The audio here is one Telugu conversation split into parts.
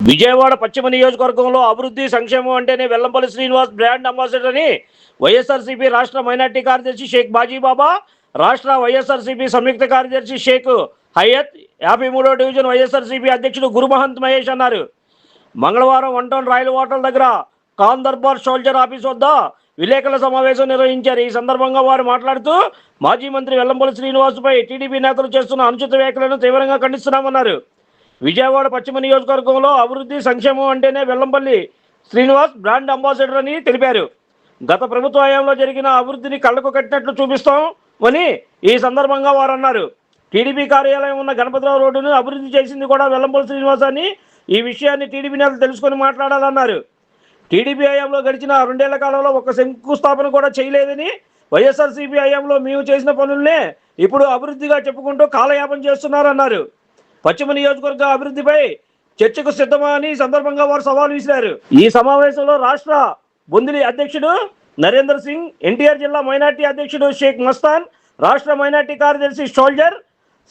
విజయవాడ పశ్చిమ నియోజకవర్గంలో అభివృద్ధి సంక్షేమం అంటేనే వెల్లంపల్లి శ్రీనివాస్ బ్రాండ్ అంబాసిడర్ అని వైఎస్ఆర్సీపీ రాష్ట్ర మైనార్టీ కార్యదర్శి షేక్ బాజీబాబా, రాష్ట్ర వైఎస్ఆర్సీపీ సంయుక్త కార్యదర్శి షేక్ హయత్, 53వ డివిజన్ వైఎస్ఆర్సీపీ అధ్యక్షుడు గురుమహంత్ మహేష్ అన్నారు. మంగళవారం 1 టౌన్ రాయల్ హోటల్ దగ్గర ఖాన్ దర్బార్ సోల్జర్ ఆఫీస్ వద్ద విలేకరుల సమావేశం నిర్వహించారు. ఈ సందర్భంగా వారు మాట్లాడుతూ మాజీ మంత్రి వెల్లంపల్లి శ్రీనివాస్పై టీడీపీ నేతలు చేస్తున్న అనుచిత వ్యాఖ్యలను తీవ్రంగా ఖండిస్తున్నామన్నారు. విజయవాడ పశ్చిమ నియోజకవర్గంలో అభివృద్ధి సంక్షేమం అంటేనే వెల్లంపల్లి శ్రీనివాస్ బ్రాండ్ అంబాసిడర్ అని తెలిపారు. గత ప్రభుత్వ హయాంలో జరిగిన అభివృద్ధిని కళ్ళకు కట్టినట్లు చూపిస్తామని ఈ సందర్భంగా వారు అన్నారు. టీడీపీ కార్యాలయం ఉన్న గణపతిరావు రోడ్డును అభివృద్ధి చేసింది కూడా వెల్లంపల్లి శ్రీనివాస్ అని, ఈ విషయాన్ని టీడీపీ నేతలు తెలుసుకొని మాట్లాడాలన్నారు. టీడీపీ హయాంలో గడిచిన 2 ఏళ్ల కాలంలో ఒక్క శంకుస్థాపన కూడా చేయలేదని, వైఎస్ఆర్సీపీ హయాంలో మేము చేసిన పనులనే ఇప్పుడు అభివృద్ధిగా చెప్పుకుంటూ కాలయాపన చేస్తున్నారన్నారు. పశ్చిమ నియోజకవర్గ అభివృద్ధిపై చర్చకు సిద్ధమా అని సందర్భంగా వారు సవాల్ విసిరారు. ఈ సమావేశంలో రాష్ట్ర బొందిలి అధ్యక్షుడు నరేందర్ సింగ్, ఎన్టీఆర్ జిల్లా మైనార్టీ అధ్యక్షుడు షేక్ మస్తాన్, రాష్ట్ర మైనార్టీ కార్యదర్శి సోల్జర్,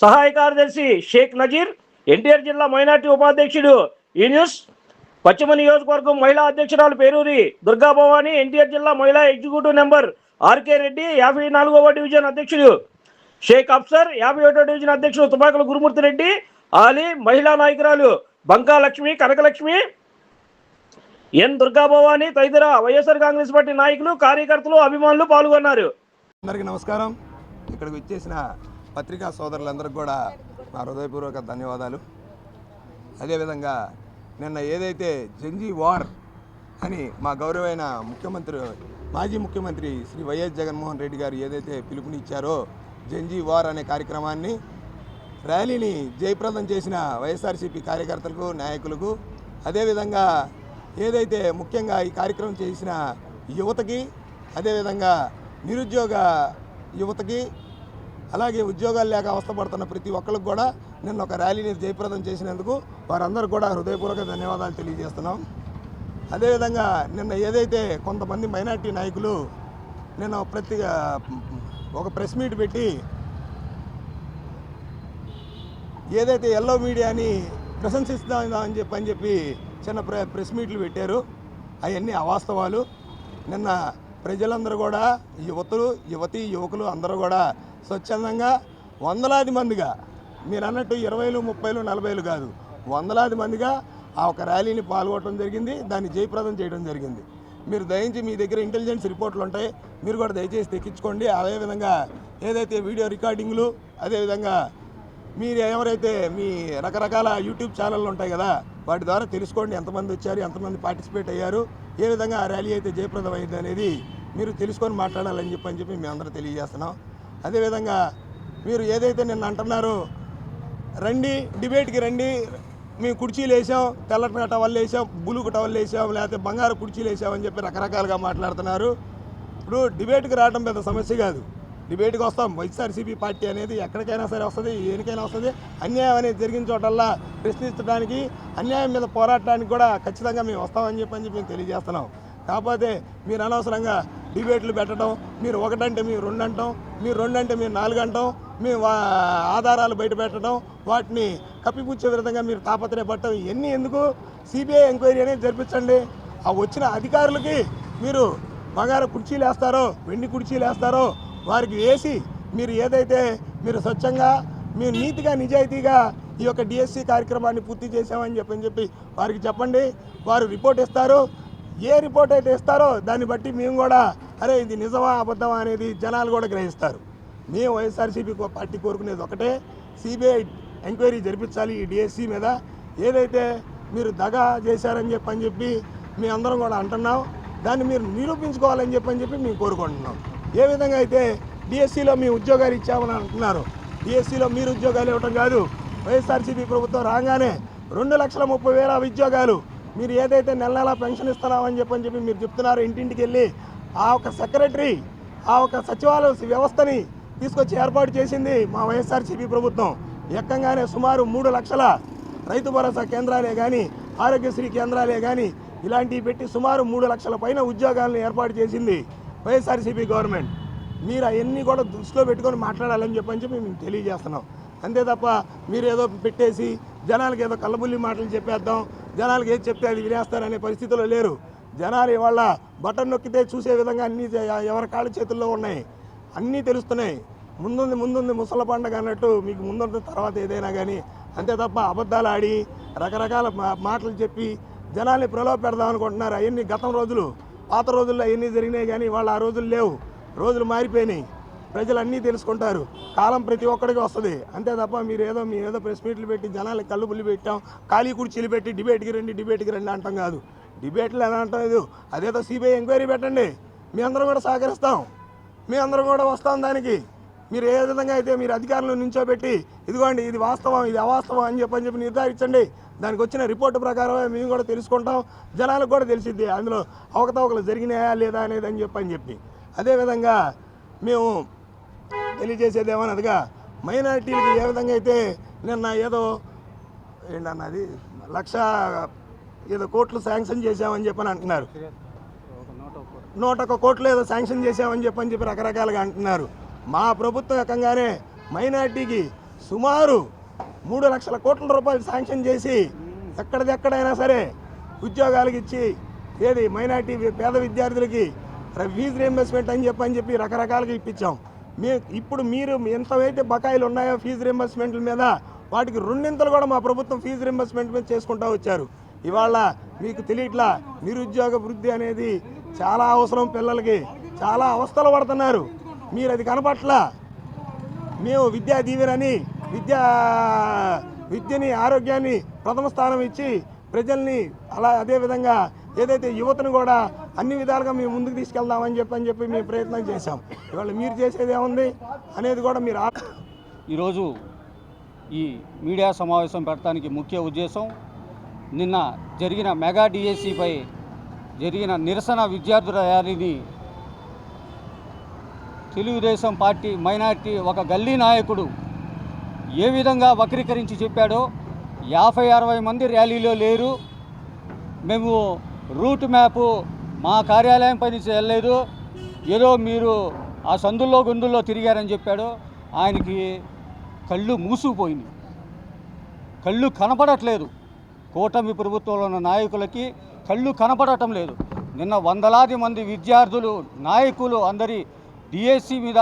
సహాయ కార్యదర్శి షేక్ నజీర్, ఎన్టీఆర్ జిల్లా మైనార్టీ ఉపాధ్యక్షుడు యూనిస్, పశ్చిమ నియోజకవర్గం మహిళా అధ్యక్షురాలు పేరూరి దుర్గాభవాని, ఎన్టీఆర్ జిల్లా మహిళా ఎగ్జిక్యూటివ్ నెంబర్ ఆర్కే రెడ్డి, 54వ డివిజన్ అధ్యక్షుడు షేక్ అఫ్సర్, 51వ డివిజన్ అధ్యక్షుడు తుపాకుల గురుమూర్తి రెడ్డి, ఆలీ, మహిళా నాయకురాలు బంకా లక్ష్మి, కనకలక్ష్మి, ఎన్ దుర్గాభవాని తదితర వైఎస్ఆర్ కాంగ్రెస్ పార్టీ నాయకులు, కార్యకర్తలు, అభిమానులు పాల్గొన్నారు. అందరికీ నమస్కారం. ఇక్కడికి వచ్చేసిన పత్రికా సోదరులందరికీ కూడా నా హృదయపూర్వక ధన్యవాదాలు. అదేవిధంగా నిన్న ఏదైతే జంజీ వార్ అని మా గౌరవైన మాజీ ముఖ్యమంత్రి శ్రీ వైఎస్ జగన్మోహన్ రెడ్డి గారు ఏదైతే పిలుపునిచ్చారో జంజీ వార్ అనే కార్యక్రమాన్ని, ర్యాలీని జయప్రదం చేసిన వైఎస్ఆర్సీపీ కార్యకర్తలకు, నాయకులకు, అదేవిధంగా ఏదైతే ముఖ్యంగా ఈ కార్యక్రమం చేసిన యువతకి, అదేవిధంగా నిరుద్యోగ యువతకి, అలాగే ఉద్యోగాలు లేక అవస్థపడుతున్న ప్రతి ఒక్కరికి కూడా నిన్న ఒక ర్యాలీని జయప్రదం చేసినందుకు వారందరూ కూడా హృదయపూర్వక ధన్యవాదాలు తెలియజేస్తున్నాం. అదేవిధంగా నిన్న ఏదైతే కొంతమంది మైనార్టీ నాయకులు నిన్న ఒక ప్రెస్ మీట్ పెట్టి ఏదైతే ఎల్లో మీడియాని ప్రశంసిస్తామని చెప్పి చిన్న ప్రెస్ మీట్లు పెట్టారు, అవన్నీ అవాస్తవాలు. నిన్న ప్రజలందరూ కూడా, యువకులు అందరూ కూడా స్వచ్ఛందంగా వందలాది మందిగా, మీరు అన్నట్టు 20, 30, 40 కాదు, వందలాది మందిగా ఆ ఒక ర్యాలీని పాల్గొనడం జరిగింది. దాన్ని జయప్రదం చేయడం జరిగింది. మీరు దయించి మీ దగ్గర ఇంటెలిజెన్స్ రిపోర్ట్లు ఉంటాయి, మీరు కూడా దయచేసి తెచ్చుకోండి. అదేవిధంగా ఏదైతే వీడియో రికార్డింగ్లు, అదేవిధంగా మీరు ఎవరైతే మీ రకరకాల యూట్యూబ్ ఛానళ్ళు ఉంటాయి కదా, వాటి ద్వారా తెలుసుకోండి ఎంతమంది వచ్చారు, ఎంతమంది పార్టిసిపేట్ అయ్యారు, ఏ విధంగా ఆ ర్యాలీ అయితే జయప్రదం అయింది అనేది మీరు తెలుసుకొని మాట్లాడాలని చెప్పి మేము అందరూ తెలియజేస్తున్నాం. అదేవిధంగా మీరు ఏదైతే నిన్న అంటున్నారో, రండి డిబేట్కి రండి, మేము కుర్చీలు వేసాం, తెల్ల టవల్ వేసాం, బులుగు టవల్ వేసాం, లేకపోతే బంగారు కుర్చీలు వేసామని చెప్పి రకరకాలుగా మాట్లాడుతున్నారు. ఇప్పుడు డిబేట్కి రావడం పెద్ద సమస్య కాదు, డిబేట్కి వస్తాం. వైఎస్ఆర్సీపీ పార్టీ అనేది ఎక్కడికైనా సరే వస్తుంది, దేనికైనా వస్తుంది. అన్యాయం అనేది జరిగిన చోటల్లా ప్రశ్నించడానికి, అన్యాయం మీద పోరాడటానికి కూడా ఖచ్చితంగా మేము వస్తామని చెప్పి మేము తెలియజేస్తున్నాం. కాకపోతే మీరు అనవసరంగా డిబేట్లు పెట్టడం, మీరు 1 అంటే మేము 2 అంటాం, మీరు 2 అంటే మేము 4 అంటాం, మేము ఆధారాలు బయట పెట్టడం, వాటిని కప్పిపుచ్చే విధంగా మీరు తాపత్రయపడటం, ఇవన్నీ ఎందుకు? సిబిఐ ఎంక్వైరీ అనేది జరిపించండి. ఆ వచ్చిన అధికారులకి మీరు బంగారు కుర్చీలు వేస్తారో, వెండి కుర్చీలు వేస్తారో వారికి వేసి, మీరు ఏదైతే మీరు స్వచ్ఛంగా, మీరు నీతిగా, నిజాయితీగా ఈ యొక్క డిఎస్సి కార్యక్రమాన్ని పూర్తి చేసామని చెప్పి వారికి చెప్పండి. వారు రిపోర్ట్ ఇస్తారు. ఏ రిపోర్ట్ అయితే ఇస్తారో దాన్ని బట్టి మేము కూడా, అరే ఇది నిజమా అబద్ధమా అనేది జనాలు కూడా గ్రహిస్తారు. మేము వైఎస్ఆర్సీపీ పార్టీ కోరుకునేది ఒకటే, సిబిఐ ఎంక్వైరీ జరిపించాలి ఈ డిఎస్సి మీద. ఏదైతే మీరు దగా చేశారని చెప్పి మీ అందరం కూడా అంటున్నాం, దాన్ని మీరు నిరూపించుకోవాలని చెప్పి మేము కోరుకుంటున్నాం. ఏ విధంగా అయితే డిఎస్సిలో మీ ఉద్యోగాలు ఇచ్చామని అంటున్నారు, డిఎస్సిలో మీరు ఉద్యోగాలు ఇవ్వటం కాదు, వైఎస్ఆర్సీపీ ప్రభుత్వం రాగానే 2,30,000 ఉద్యోగాలు, మీరు ఏదైతే నెల పెన్షన్ ఇస్తున్నామని చెప్పి మీరు చెప్తున్నారు, ఇంటింటికి వెళ్ళి ఆ ఒక సెక్రటరీ, ఆ ఒక సచివాలయ వ్యవస్థని తీసుకొచ్చి ఏర్పాటు చేసింది మా వైఎస్ఆర్సీపీ ప్రభుత్వం. ఎక్కంగానే సుమారు 3 లక్షల రైతు భరోసా కేంద్రాలే కానీ, ఆరోగ్యశ్రీ కేంద్రాలే కానీ ఇలాంటివి పెట్టి సుమారు 3 లక్షల పైన ఉద్యోగాలను ఏర్పాటు చేసింది వైఎస్ఆర్సీపీ గవర్నమెంట్. మీరు అవన్నీ కూడా దృష్టిలో పెట్టుకొని మాట్లాడాలని చెప్పి మేము తెలియజేస్తున్నాం. అంతే తప్ప మీరు ఏదో పెట్టేసి జనాలకు ఏదో కళ్ళబుల్లి మాటలు చెప్పేద్దాం, జనాలకు ఏది చెప్తే అది వినేస్తారనే పరిస్థితిలో లేరు. జనాలు ఇవాళ బటన్ నొక్కితే చూసే విధంగా అన్నీ ఎవరి కాళ్ళ చేతుల్లో ఉన్నాయి, అన్నీ తెలుస్తున్నాయి. ముందుంది ముసల పండగ అన్నట్టు మీకు ముందుంది తర్వాత ఏదైనా కానీ, అంతే తప్ప అబద్ధాలు ఆడి రకరకాల మాటలు చెప్పి జనాల్ని ప్రలోభ పెడదాం అనుకుంటున్నారు. అవన్నీ గతం రోజులు, పాత రోజుల్లో అవన్నీ జరిగినాయి కానీ వాళ్ళు ఆ రోజులు లేవు. రోజులు మారిపోయినాయి, ప్రజలు అన్నీ తెలుసుకుంటారు. కాలం ప్రతి ఒక్కడికి వస్తుంది. అంతే తప్ప మీరు ఏదో ప్రెస్ మీట్లు పెట్టి జనాలకి కళ్ళు పుల్లి పెట్టాం, ఖాళీ కుర్చీలు పెట్టి డిబేట్కి రండి అంటాం కాదు. డిబేట్లు ఎలా అంటాం, ఇది అదేదో సిబిఐ ఎంక్వైరీ పెట్టండి, మీ అందరం కూడా సహకరిస్తాం, మీ అందరం కూడా వస్తాం దానికి. మీరు ఏ విధంగా అయితే మీరు అధికారులను నుంచోబెట్టి ఇదిగోండి ఇది వాస్తవం ఇది అవాస్తవం అని చెప్పి నిర్ధారించండి. దానికి వచ్చిన రిపోర్టు ప్రకారమే మేము కూడా తెలుసుకుంటాం, జనాలకు కూడా తెలిసిద్ది అందులో అవకతవకలు జరిగినాయా లేదా అనేది అని చెప్పి. అదేవిధంగా మేము తెలియజేసేది ఏమన్నదిగా మైనారిటీలకి ఏ విధంగా అయితే నిన్న ఏంటన్నది 1,00,000 కోట్లు శాంక్షన్ చేశామని చెప్పని అంటున్నారు, 101 కోట్లు ఏదో శాంక్షన్ చేశామని చెప్పి రకరకాలుగా అంటున్నారు. మా ప్రభుత్వం ఏకంగానే మైనారిటీకి సుమారు 3 లక్షల కోట్ల రూపాయలు శాంక్షన్ చేసి ఎక్కడైనా సరే ఉద్యోగాలకు ఇచ్చి ఏది మైనారిటీ పేద విద్యార్థులకి ఫీజు రీయింబర్స్మెంట్ అని చెప్పి రకరకాలుగా ఇప్పించాం. ఇప్పుడు మీరు ఎంతవైతే బకాయిలు ఉన్నాయో ఫీజు రీయింబర్స్మెంట్ల మీద వాటికి 2 కూడా మా ప్రభుత్వం ఫీజు రీయింబర్స్మెంట్ మీద చేసుకుంటూ వచ్చారు. ఇవాళ మీకు తెలియట్లా నిరుద్యోగ వృద్ధి అనేది చాలా అవసరం, పిల్లలకి చాలా అవస్థలు పడుతున్నారు, మీరు అది కనపట్లా. మేము విద్యా దీవెనని విద్యని ఆరోగ్యాన్ని ప్రథమ స్థానం ఇచ్చి ప్రజల్ని అదేవిధంగా ఏదైతే యువతను కూడా అన్ని విధాలుగా మేము ముందుకు తీసుకెళ్దామని చెప్పి మేము ప్రయత్నం చేశాం. ఇవాళ మీరు చేసేది ఏముంది అనేది కూడా మీరు ఈరోజు ఈ మీడియా సమావేశం పెట్టడానికి ముఖ్య ఉద్దేశం నిన్న జరిగిన మెగా డిఎస్సిపై జరిగిన నిరసన విద్యార్థుల ర్యాలీని తెలుగుదేశం పార్టీ మైనారిటీ ఒక గల్లీ నాయకుడు ఏ విధంగా వక్రీకరించి చెప్పాడో, 50-60 మంది ర్యాలీలో లేరు, మేము రూట్ మ్యాపు మా కార్యాలయం పైన వెళ్ళలేదు, ఏదో మీరు ఆ సందుల్లో గుందుల్లో తిరిగారని చెప్పాడు. ఆయనకి కళ్ళు మూసుకుపోయినాయి, కళ్ళు కనపడట్లేదు. కూటమి ప్రభుత్వంలో ఉన్న నాయకులకి కళ్ళు కనపడటం లేదు. నిన్న వందలాది మంది విద్యార్థులు నాయకులు అందరి డిఎస్సి మీద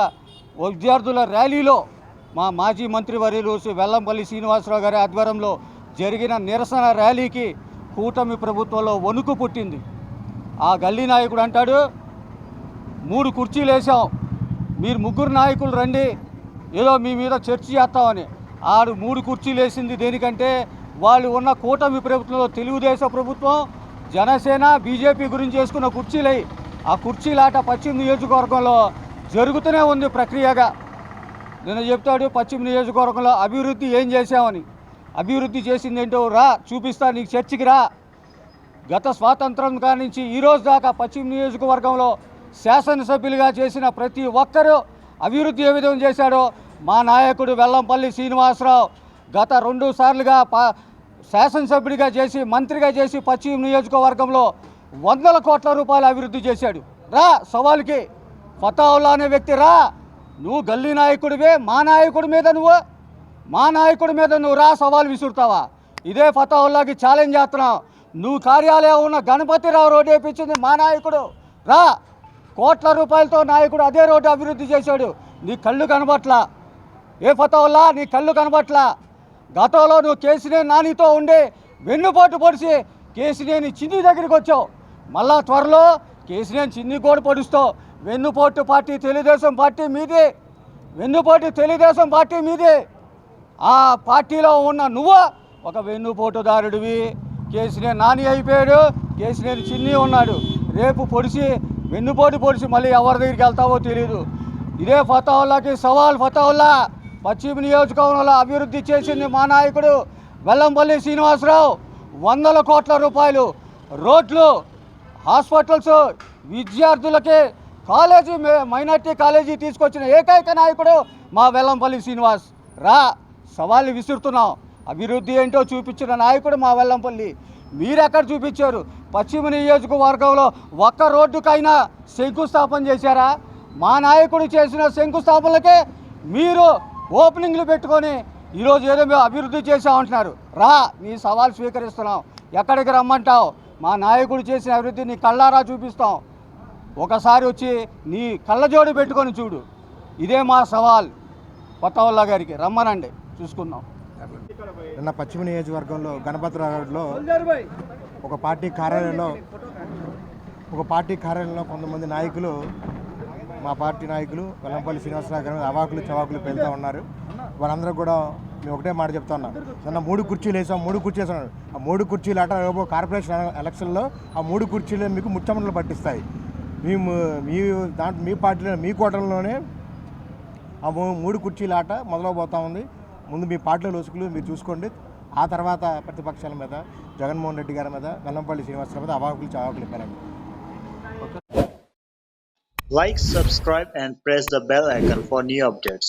విద్యార్థుల ర్యాలీలో మా మాజీ మంత్రివర్యులు వెల్లంపల్లి శ్రీనివాసరావు గారి ఆధ్వర్యంలో జరిగిన నిరసన ర్యాలీకి కూటమి ప్రభుత్వంలో వణుకు పుట్టింది. ఆ గల్లీ నాయకుడు అంటాడు, 3 కుర్చీలు వేసాం, మీరు 3 నాయకులు రండి, ఏదో మీ మీద చర్చ చేస్తామని. 3 కుర్చీలు వేసింది దేనికంటే వాళ్ళు ఉన్న కూటమి ప్రభుత్వంలో తెలుగుదేశం ప్రభుత్వం జనసేన బీజేపీ గురించి చేసుకున్న కుర్చీలై ఆ కుర్చీలాట పశ్చిమ నియోజకవర్గంలో జరుగుతూనే ఉంది ప్రక్రియగా. నేను చెప్తాడు పశ్చిమ నియోజకవర్గంలో అభివృద్ధి ఏం చేశామని. అభివృద్ధి చేసింది ఏంటో రా చూపిస్తా, నీకు చర్చికి రా. గత స్వాతంత్రం కానించి ఈరోజు దాకా పశ్చిమ నియోజకవర్గంలో శాసనసభ్యులుగా చేసిన ప్రతి ఒక్కరూ అభివృద్ధి ఏ విధంగా చేశాడో మా నాయకుడు వెల్లంపల్లి శ్రీనివాసరావు గత 2 సార్లుగా శాసనసభ్యుడిగా చేసి మంత్రిగా చేసి పశ్చిమ నియోజకవర్గంలో 100 కోట్ల రూపాయలు అభివృద్ధి చేశాడు. రా సవాల్కి, ఫతావుల్లా అనే వ్యక్తి రా, నువ్వు గల్లీ నాయకుడివే, మా నాయకుడి మీద నువ్వు రా సవాల్ విసురుతావా? ఇదే ఫతావుల్లాకి ఛాలెంజ్ చేస్తున్నావు. నువ్వు కార్యాలయం ఉన్న గణపతిరావు రోడ్డు వేయించింది మా నాయకుడు, రా. కోట్ల రూపాయలతో నాయకుడు అదే రోడ్డు అభివృద్ధి చేశాడు, నీ కళ్ళు కనబట్లా. ఏ ఫతావుల్లా నీ కళ్ళు కనబట్లా? గతంలో నువ్వు కేసినేని నానితో ఉండి వెన్నుపోటు పొడిచి కేసినేని చిన్ని దగ్గరికి వచ్చావు, మళ్ళా త్వరలో కేసినేని చిన్ని కూడా పొడుస్తావు. వెన్నుపోటు పార్టీ తెలుగుదేశం పార్టీ మీదే, వెన్నుపోటు తెలుగుదేశం పార్టీ మీదే. ఆ పార్టీలో ఉన్న నువ్వు ఒక వెన్నుపోటుదారుడివి. కేసినేని నాని అయిపోయాడు, కేసినేని చిన్ని ఉన్నాడు. రేపు వెన్నుపోటు పొడిచి మళ్ళీ ఎవరి దగ్గరికి వెళ్తావో తెలియదు. ఇదే ఫతావుల్లాకి సవాల్. ఫతావుల్లా పశ్చిమ నియోజకవర్గంలో అభివృద్ధి చేసింది మా నాయకుడు వెల్లంపల్లి శ్రీనివాసరావు. 100 కోట్ల రూపాయలు రోడ్లు, హాస్పిటల్స్, విద్యార్థులకి కాలేజీ, మైనార్టీ కాలేజీ తీసుకొచ్చిన ఏకైక నాయకుడు మా వెల్లంపల్లి శ్రీనివాస్. రా సవాళ్ళు విసురుతున్నాం. అభివృద్ధి ఏంటో చూపించిన నాయకుడు మా వెల్లంపల్లి. మీరెక్కడ చూపించారు? పశ్చిమ నియోజకవర్గంలో ఒక్క రోడ్డుకైనా శంకుస్థాపన చేశారా? మా నాయకుడు చేసిన శంకుస్థాపనలకే మీరు ఓపెనింగ్లు పెట్టుకొని ఈరోజు ఏదో మేము అభివృద్ధి చేసామంటున్నారు. రా, నీ సవాల్ స్వీకరిస్తున్నాం. ఎక్కడికి రమ్మంటావు? మా నాయకుడు చేసిన అభివృద్ధి నీ కళ్ళారా చూపిస్తాం. ఒకసారి వచ్చి నీ కళ్ళజోడు పెట్టుకొని చూడు. ఇదే మా సవాల్. కొత్తవల్లా గారికి రమ్మనండి, చూసుకుందాం. నిన్న పశ్చిమ నియోజకవర్గంలో గణపతిరావు రోడ్లో ఒక పార్టీ కార్యాలయంలో కొంతమంది నాయకులు, మా పార్టీ నాయకులు వెల్లంపల్లి శ్రీనివాసరావు గారు అవాకులు చవాకులు పెళ్తూ ఉన్నారు. వాళ్ళందరూ కూడా మేము ఒకటే మాట చెప్తా ఉన్నాం. నిన్న 3 కుర్చీలు వేసాం, 3 కుర్చీలు వేసాం. ఆ 3 కుర్చీలు ఆట రేపు కార్పొరేషన్ ఎలక్షన్లో ఆ 3 కుర్చీలు మీకు ముచ్చమటలు పట్టిస్తాయి. మీ పార్టీలో మీ కోటంలోనే ఆ 3 కుర్చీల ఆట మొదలవబోతూ ఉంది. ముందు మీ పార్టీలో లొసుకులు మీరు చూసుకోండి. ఆ తర్వాత ప్రతిపక్షాల మీద, జగన్మోహన్ రెడ్డి గారి మీద, వెల్లంపల్లి శ్రీనివాసరావు మీద అవాకులు చవాకులు ఇవ్వాలండి. Like, subscribe and press the bell icon for new updates.